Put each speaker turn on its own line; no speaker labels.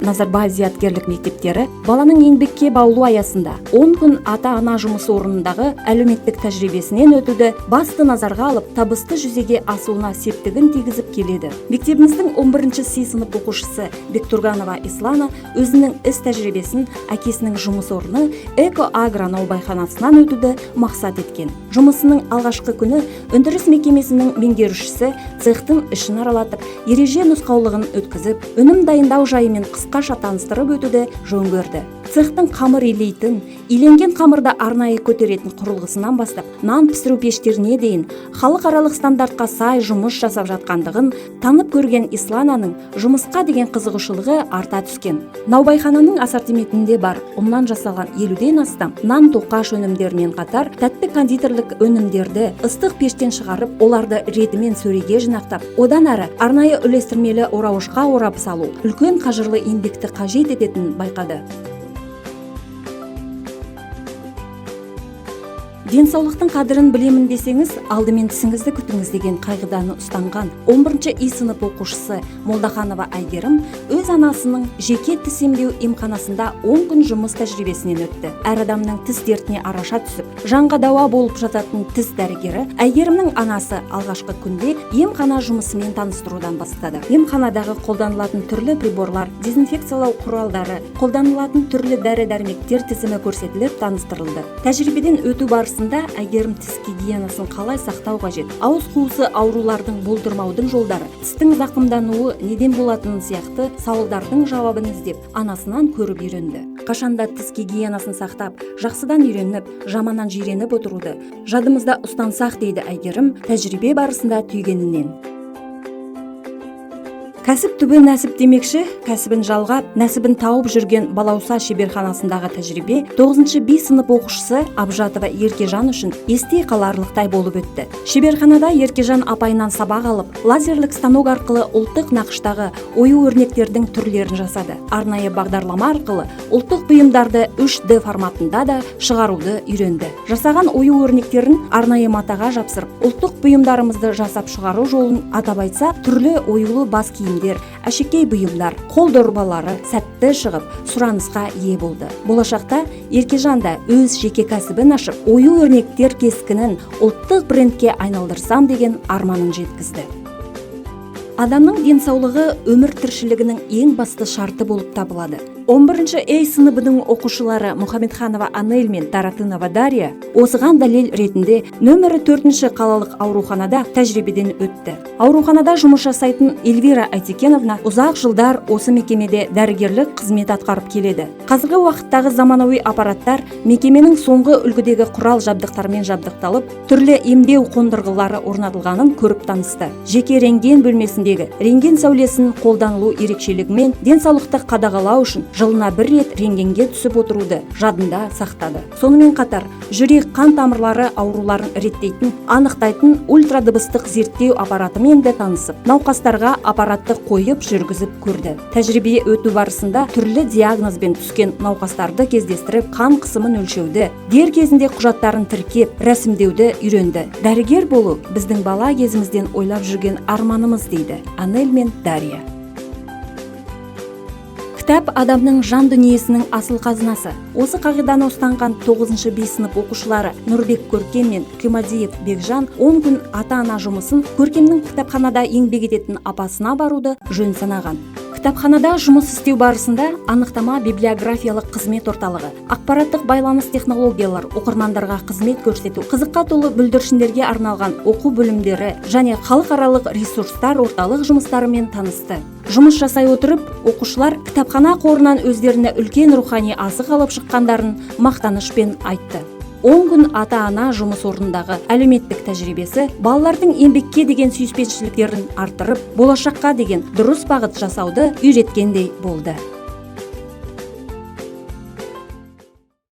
Назарбаев зияткерлік мектептері баланың еңбекке баулу аясында 10 күн ата-ана жұмыс орнындағы әлеуметтік тәжірибесінен өтуді басты назарға алып, табысты жүзеге асуына септігін тигізіп келеді. Мектебіміздің 11-ші С сынып оқушысы Бектурганова Ислана өзінің іс тәжірибесін әкесінің жұмыс орны Эко-Агро наубайханасынан өтуді мақсат еткен. Жұмысының алғашқы күні өндіріс мекемесінің меңгерушісі цехтың ішін аралатып, ереже нұсқаулығын өткізіп, өнім дайындау жайымен қысқаша таныстырып өтуді жөн көрді. Цехтың қамыр илейтін, иленген қамырды арнайы көтеретін құрылғысынан бастап, нан пісіру пештеріне дейін халықаралық стандартқа сай жұмыс жасап жатқандығын танып көрген Ислананың жұмысқа деген қызығушылығы арта түскен. Наубайхананың ассортиментінде бар ұннан жасалған 50-ден астам нан тоқаш өнімдермен қатар тәтті кондитерлік өнімдерді ыстық пештен шығарып, оларды ретімен сөреге жинақтап, одан әрі арнайы үлестірмелі орауышқа орап салу үлкен қажырлы еңбекті қажет ететінін байқады. Денсаулықтың қадірін білемін десеңіз, алдымен тісіңізді күтіңіз деген қағиданы ұстанған 11-ші И сынып оқушысы Молдаханова Айгерім өз анасының жеке тіс емдеу емханасында 10 күн жұмыс тәжірибесінен өтті. Әр адамның тіс дертіне араша түсіп, жанға дауа болып жататын тіс дәрігері Айгерімнің анасы алғашқы күнде емхана жұмысымен таныстырудан бастады. Емханадағы қолданылатын түрлі приборлар, дезинфекциялау құралдары, қолданылатын түрлі дәрі-дәрмектер тізімі көрсетіліп таныстырылды. Тәжірибеден өту барысында Айгерім тіс гигиенасын қалай сақтау қажет, ауыз қуысы аурулардың болдырмаудың жолдары, тістің зақымдануы неден болатыны сияқты сауалдардың жауабын іздеп, анасынан көріп үйренді. Қашанда тіс гигиенасын сақтап, жақсыдан үйреніп, жаманнан жиреніп отыруды жадымызда ұстансақ дейді Айгерім тәжірибе барысында түйгенінен. Кәсіп түбі нәсіп демекші, кәсібін жалғап, нәсібін тауып жүрген Балауса шеберханасындағы тәжірибе 9-ші Б сынып оқушысы Абжатова Еркежан үшін есте қаларлықтай болып өтті. Шеберханада Еркежан апайынан сабақ алып, лазерлік станок арқылы ұлттық нақыштағы ою өрнектердің түрлерін жасады. Арнайы бағдарлама арқылы ұлттық бұйымдарды 3D форматында да шығаруды үйренді. Жасаған ою өрнектерін арнайы матаға жапсырып, ұлттық бұйымдарымызды жасап шығару жолын атап айтса, түрлі оюлы бас киім, әшекей бұйымдар, қол дорбалары сәтті шығып, сұранысқа ие болды. Болашақта Еркежан да өз жеке кәсібін ашып, ою өрнектер кескінін ұлттық брендке айналдырсам деген арманын жеткізді. Адамның денсаулығы өмір тіршілігінің ең басты шарты болып табылады. 11-ші Е сыныбының оқушылары Мұхамедханова Анель мен Таратынова Дарья осыған дәлел ретінде нөмірі 4-ші қалалық ауруханада тәжірибеден өтті. Ауруханада жұмыс жасайтын Эльвира Айтекеновна ұзақ жылдар осы мекемеде дәрігерлік қызмет атқарып келеді. Қазіргі уақыттағы заманауи аппараттар мекеменің соңғы үлгідегі құрал жабдықтармен жабдықталып, түрлі емдеу қондырғылары орнатылғанын көріп танысты. Жеке рентген бөлмесіндегі рентген сәулесін қолданылу ерекшелігімен денсаулықты қадағалау үшін жылына бір рет рентгенге түсіп отыруды жадында сақтады. Сонымен қатар, жүрек қан тамырлары ауруларын реттейтін, анықтайтын ультрадыбыстық зерттеу аппаратымен де танысып, науқастарға аппаратты қойып жүргізіп көрді. Тәжірибе өту барысында түрлі диагнозбен түскен науқастарды кездестіріп, қан қысымын өлшеуді, дер кезінде құжаттарын тіркеп, рәсімдеуді үйренді. Дәрігер болу біздің бала кезімізден ойлап жүрген арманымыз дейді Анель мен Дарья. Кітап адамның жан дүниесінің асыл қазынасы. Осы қағиданы ұстанған 9-ші Б сынып оқушылары Нұрбек Көркем мен Кемадиев Бекжан 10 күн ата-ана жұмысын Көркемнің кітапханада еңбек ететін апасына баруды жөн санаған. Кітапханада жұмыс істеу барысында анықтама библиографиялық қызмет орталығы, ақпараттық байланыс технологиялар, оқырмандарға қызмет көрсету, қызыққа толы бүлдіршіндерге арналған оқу бөлімдері және халықаралық ресурстар орталық жұмыстарымен танысты. Жұмыс жасай отырып, оқушылар кітапхана қорынан өздеріне үлкен рухани азық алып шыққандарын мақтанышпен айтты. 10 күн ата-ана жұмыс орнындағы әлеуметтік тәжірибесі балалардың еңбекке деген сүйіспеншіліктерін арттырып, болашаққа деген дұрыс бағыт жасауды үйреткендей болды.